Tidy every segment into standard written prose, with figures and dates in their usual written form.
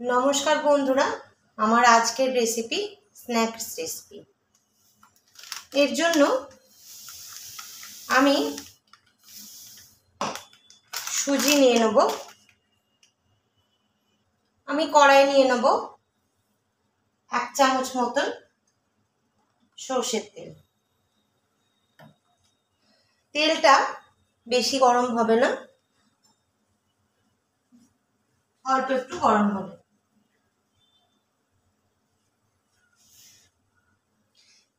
नमस्कार बंधुरा आमार आजकेर रेसिपि स्नैक्स रेसिपि एर जोन्नो आमी सुजी निये नेब। आमी कड़ाई निये नेब 1 चामच मतन सर्षेर तेल। तेलटा बेशी गरम होबे ना, अल्प एकटु गरम होबे।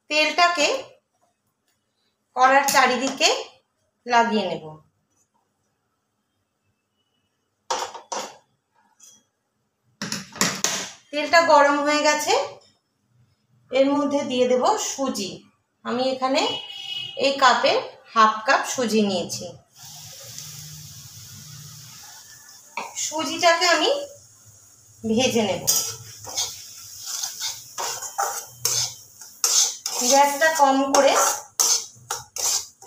तेलटाके कड़ार चारिदिके লাগিয়ে নেব। তেলটা গরম হয়ে গেছে, এর মধ্যে দিয়ে দেব সুজি। আমি এখানে এই কাপে হাফ কাপ সুজি নিয়েছি। সুজিটাকে আমি ভেজে নেব। গ্যাসটা কম করে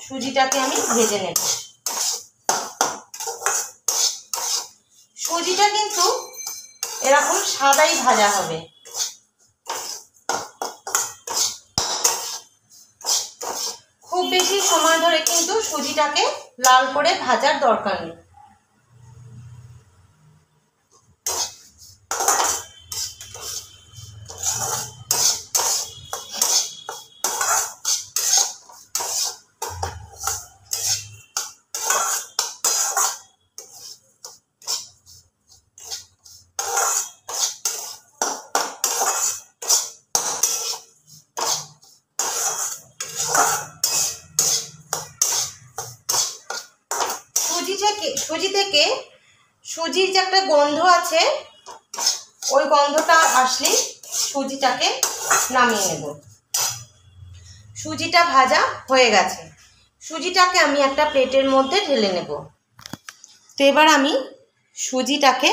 সুজিটাকে আমি ভেজে নেব। সুজিটা কিন্তু এরকম সাদাই ভাজা হবে। খুব বেশি সময় ধরে কিন্তু সুজিটাকে লাল করে ভাজার দরকার নেই। সুজি থেকে সুজির যে একটা গন্ধ আছে, ওই গন্ধটা আসলে সুজিটাকে নামিয়ে নেব। সুজিটা ভাজা হয়ে গেছে, সুজিটাকে আমি একটা প্লেটের মধ্যে ঢেলে নেব। তো এবার আমি সুজিটাকে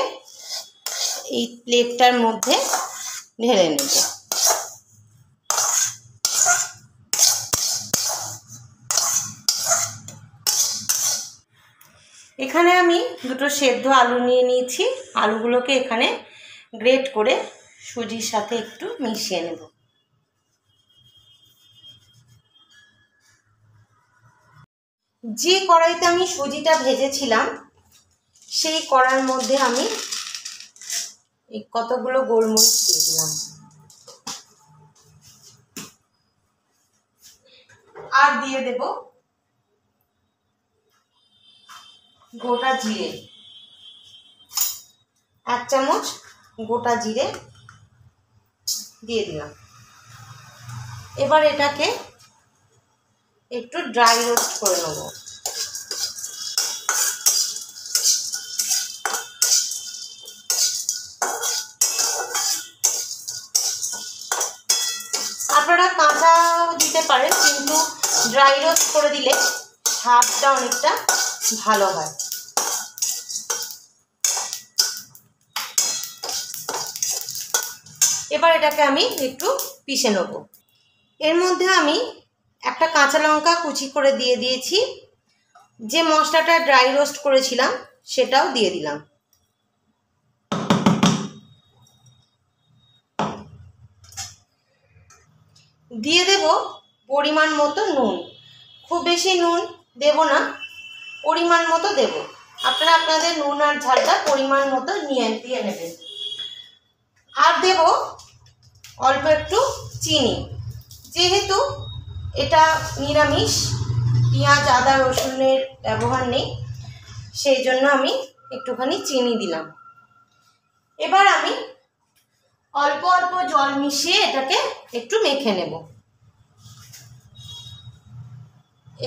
এই প্লেটটার মধ্যে ঢেলে নেব। এখানে আমি দুটো সেদ্ধ আলু নিয়ে নিয়েছি। আলুগুলোকে এখানে গ্রেট করে সুজির সাথে একটু মিশিয়ে নেব। যে কড়াইতে আমি সুজিটা ভেজেছিলাম সেই কড়াইয়ের মধ্যে আমি এই কতগুলো গোলমরিচ দিয়ে দিলাম, আর দিয়ে দেব গোটা জিরে, 1 চামচ গোটা জিরে দিয়ে দিলাম। এবার এটাকে একটু ড্রাই রোস্ট করে নেব। আপনারা কাঁচাও দিতে পারেন, কিন্তু ড্রাই রোস্ট করে দিলে স্বাদটা অনেকটা ভালো হয়। এবার এটাকে আমি একটু পিষে নেব। এর মধ্যে আমি একটা কাঁচা লঙ্কা কুচি করে দিয়ে দিয়েছি। যে মশলাটা ড্রাই রোস্ট করেছিলাম সেটাও দিয়ে দিলাম। দিয়ে দেব পরিমাণ মতো নুন। খুব বেশি নুন দেব না, পরিমাণ মতো দেব। আপনারা আপনাদের নুন আর ঝালটা পরিমাণ মতো দিয়ে নেবেন। আর দেব অল্প একটু চিনি। যেহেতু এটা নিরামিষ, পেঁয়াজ আদা রসুনের ব্যবহার নেই, সেই জন্য আমি একটুখানি চিনি দিলাম। এবার আমি অল্প অল্প জল মিশিয়ে এটাকে একটু মেখে নেব।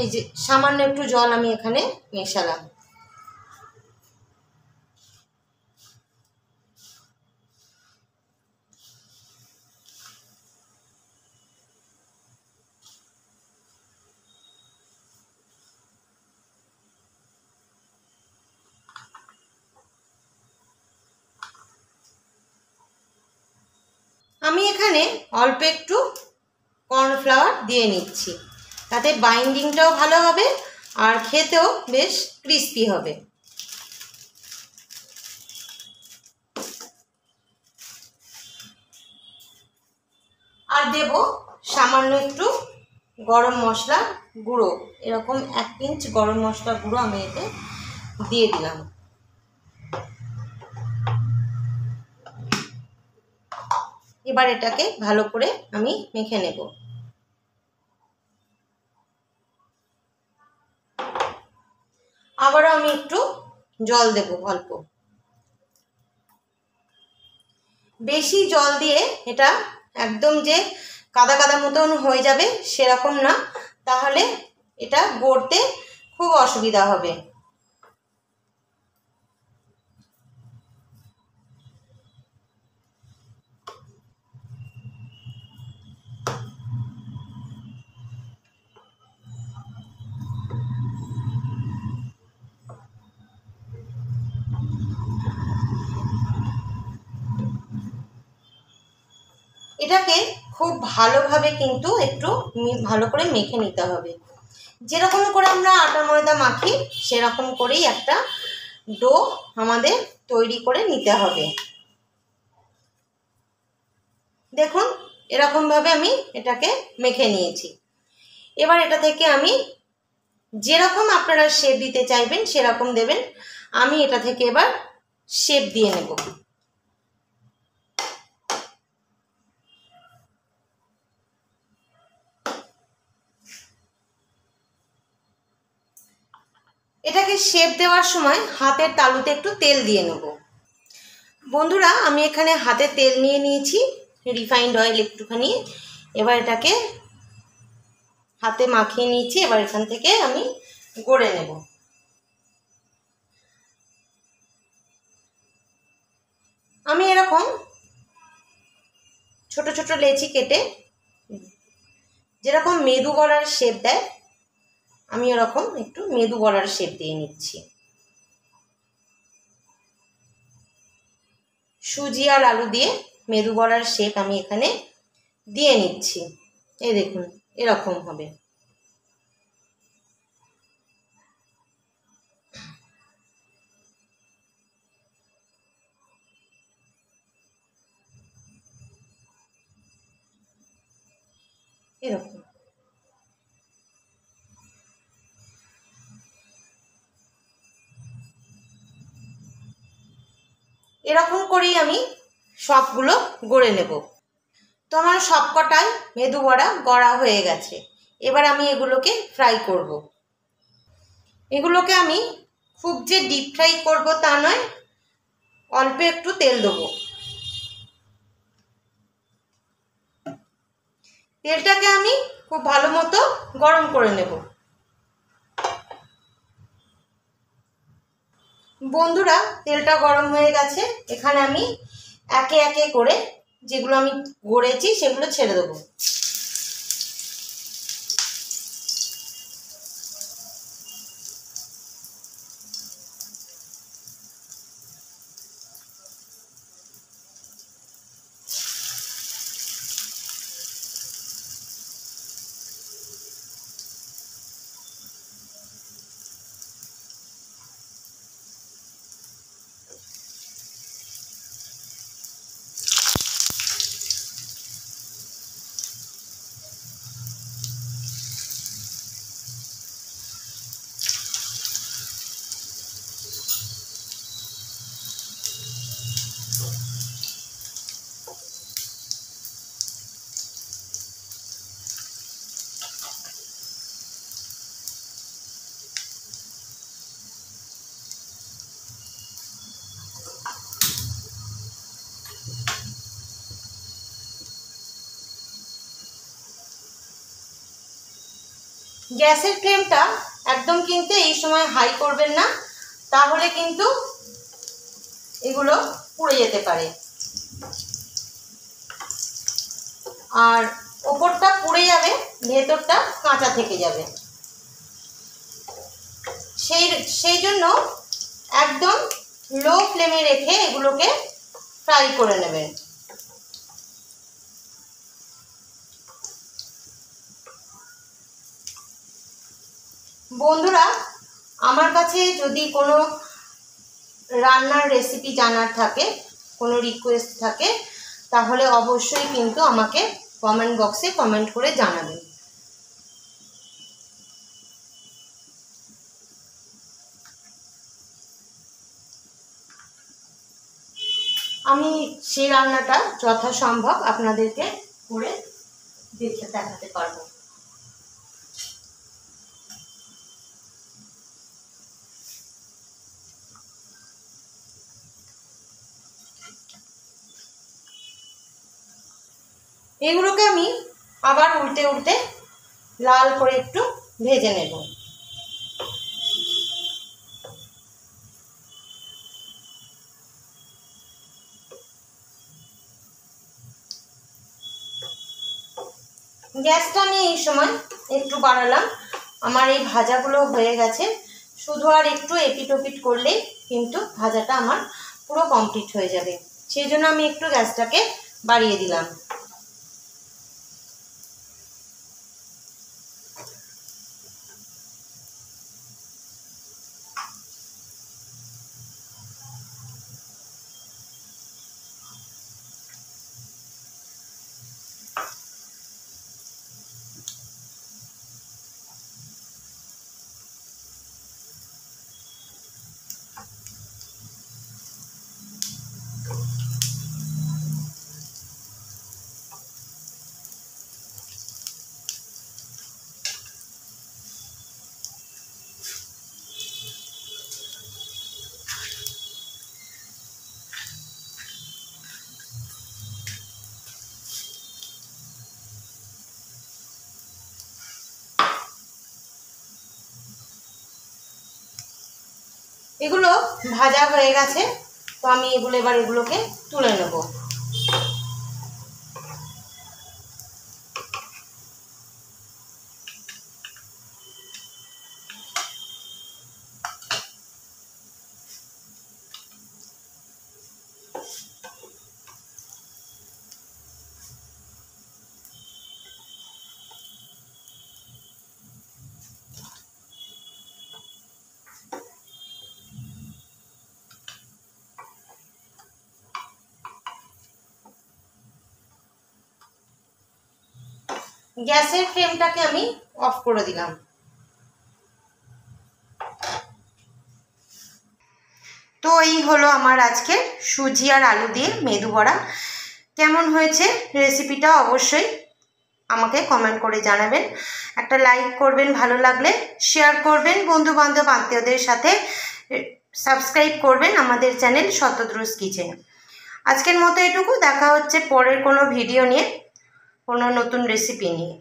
এই যে সামান্য একটু জল আমি এখানে মেশালাম। আমি এখানে অল্প একটু কর্নফ্লাওয়ার দিয়ে নিচ্ছি, তাতে বাইন্ডিংটাও ভালো হবে আর খেতেও বেশ ক্রিস্পি হবে। দেব সামান্য একটু গরম মশলা গুঁড়ো, এরকম 1 পিঞ্চ গরম মশলা গুঁড়ো আমি এতে দিয়ে দিলাম। এবার এটাকে ভালো করে আমি মেখে নেব। আবারও আমি একটু জল দেব অল্প, বেশি জল দিয়ে এটা একদম যে কাদা কাদা মতন হয়ে যাবে সেরকম না, তাহলে এটা গড়তে খুব অসুবিধা হবে। এটাকে খুব ভালোভাবে কিন্তু একটু ভালো করে মেখে নিতে হবে। যেরকম করে আমরা আটা ময়দা মাখি সেরকম করেই একটা ডো আমাদের তৈরি করে নিতে হবে। দেখুন এরকমভাবে আমি এটাকে মেখে নিয়েছি। এবার এটা থেকে আমি যেরকম আপনারা শেপ দিতে চাইবেন সেরকম দেবেন। আমি এটা থেকে এবার শেপ দিয়ে নেব। এটাকে শেপ দেওয়ার সময় হাতের তালুতে একটু তেল দিয়ে নেব। বন্ধুরা আমি এখানে হাতে তেল নিয়ে নিয়েছি, রিফাইন্ড অয়েল একটুখানি। এবার এটাকে হাতে মাখিয়ে নিয়েছি। এবার এখান থেকে আমি গড়ে নেব। আমি এরকম ছোট ছোট লেচি কেটে যেরকম মেদু বড়ার শেপ দেয় আমি এরকম একটু মেদু বড়ার শেপ দিয়ে নিচ্ছি। সুজি আর আলু দিয়ে মেদু বড়ার শেপ আমি এখানে দিয়ে নিচ্ছি। এই দেখুন এরকম হবে। এরকম এরকম করেই আমি সবগুলো গড়ে নেব। তো আমার সবকটাই মেদু বড়া গড়া হয়ে গেছে। এবার আমি এগুলোকে ফ্রাই করব। এগুলোকে আমি খুব যে ডিপ ফ্রাই করব তা নয়, অল্প একটু তেল দেবো। তেলটাকে আমি খুব ভালো মতো গরম করে নেব। বন্ধুরা তেলটা গরম হয়ে গেছে। এখানে আমি একে একে করে যেগুলো আমি গড়েছি সেগুলো ছেড়ে দেবো। গ্যাসের ফ্লেমটা একদম কিন্তু এই সময় হাই করবেন না, তাহলে কিন্তু এগুলো পুড়ে যেতে পারে। আর ওপরটা পুড়ে যাবে, ভেতরটা কাঁচা থেকে যাবে। সেই জন্য একদম লো ফ্লেমে রেখে এগুলোকে ফ্রাই করে নেবেন। বন্ধুরা আমার কাছে যদি কোনো রান্নার রেসিপি জানার থাকে, কোনো রিকোয়েস্ট থাকে, তাহলে অবশ্যই কিন্তু আমাকে কমেন্ট বক্সে কমেন্ট করে জানাবেন। আমি সেই রান্নাটা যথাসম্ভব আপনাদেরকে করে দেখাতে পারবো। এগুলোকে আমি আবার উল্টে উল্টে লাল করে একটু ভেজে নেব। গ্যাসটা আমি এই সময় একটু বাড়ালাম। আমার এই ভাজাগুলো হয়ে গেছে, শুধু আর একটু এপিট ওপিট করলেই কিন্তু ভাজাটা আমার পুরো কমপ্লিট হয়ে যাবে। সেই জন্য আমি একটু গ্যাসটাকে বাড়িয়ে দিলাম। এগুলো ভাজা হয়ে গেছে, তো আমি এগুলোকে তুলে নেব। গ্যাসের ফ্লেমটাকে আমি অফ করে দিলাম। তো এই হলো আমার আজকে সুজি আর আলু দিয়ে মেদু বড়া। কেমন হয়েছে রেসিপিটা অবশ্যই আমাকে কমেন্ট করে জানাবেন। একটা লাইক করবেন, ভালো লাগলে শেয়ার করবেন বন্ধু বান্ধব আত্মীয়দের সাথে, সাবস্ক্রাইব করবেন আমাদের চ্যানেল শতদ্রুজ কিচেন। আজকের মতো এটুকু, দেখা হচ্ছে পরের কোনো ভিডিও নিয়ে, কোনো নতুন রেসিপি নিয়ে।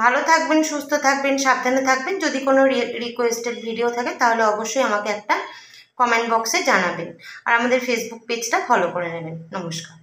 ভালো থাকবেন, সুস্থ থাকবেন, সাবধানে থাকবেন। যদি কোনো রিকোয়েস্টেড ভিডিও থাকে তাহলে অবশ্যই আমাকে একটা কমেন্ট বক্সে জানাবেন, আর আমাদের ফেসবুক পেজটা ফলো করে নেবেন। নমস্কার।